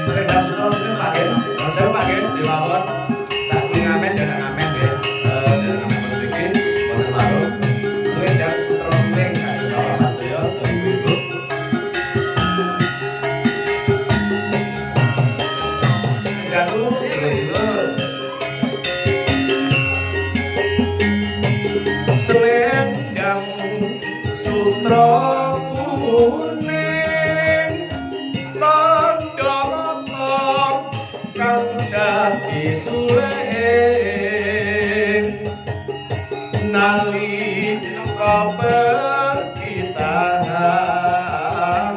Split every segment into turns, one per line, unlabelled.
Selendang sutra itu pakai, saya pakai di bawah. Satu ngamen dan ngamen ya, dan ngamen musik ini, bukan baru. Selendang sutra ini kasih tahu Mas Leo, ibu-ibu. Jatuh, belum. Selendang sutra kuning tandha mata kang dadi suling nalika perpisahan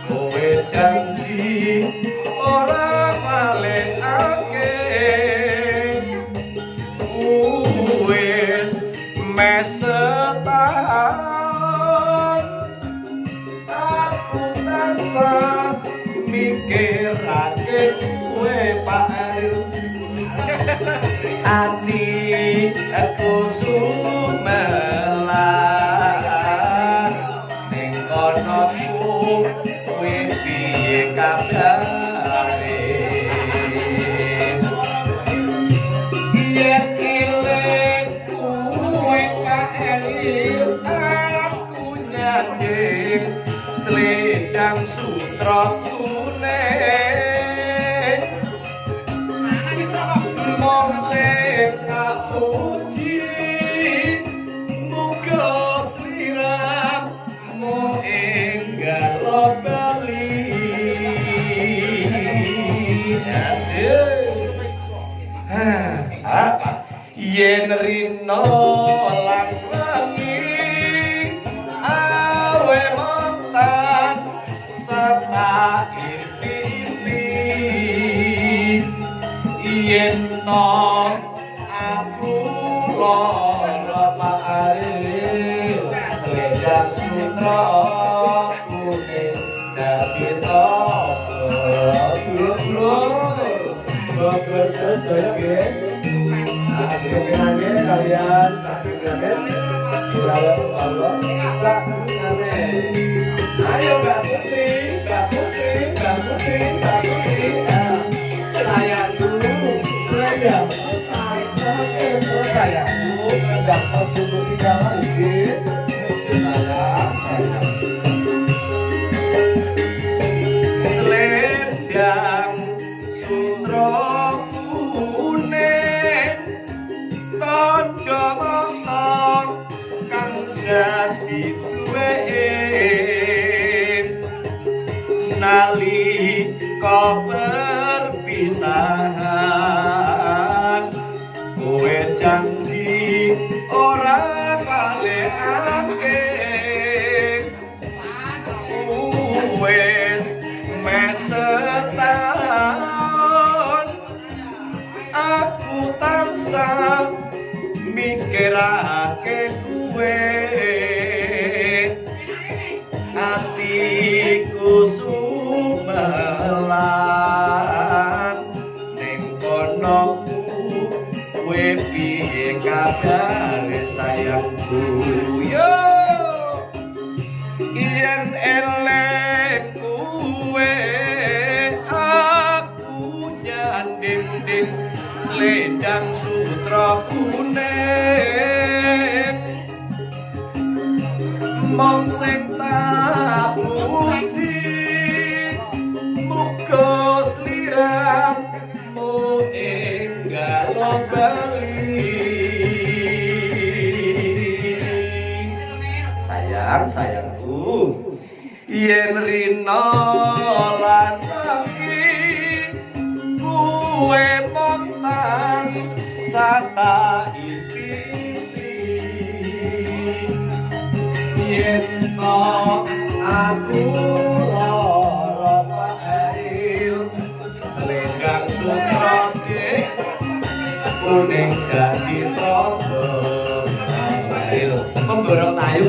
kowe janji ora malehake wis mesetahun aku tansah mikirake kowe Pak Ariel ati aku sumelar ning kono kowe piye kabare yen eling kowe Pak Ariel aku nyanding selendang sutra kuning mong sing kapuji muga sliramu enggal bali yen rino lan wengi awe montan serta impi yen to aku lara Pak Ariel selendang sutra kuning dadi kalian Allah ayo Mbak Putri saya dulu selendang saya dulu selendang tersebut di dalam selendang sutra kuning tandha mata kang dadi duwe nalika perpisahan kowe janji ora kalehake wis mesetahun aku tansah mikirake kowe atiku sumelan ning kono kowe piye kabare sayangku yo yen elek kowe aku nyanding selendang sutra kuning mong sing tak puji muga sliramu enggal bali sayangku yen rina lan wengi kowe montan sata impi yen to aku lara Pak Ariel selendang sutra kuning dadi tombol Ariel memborong tayu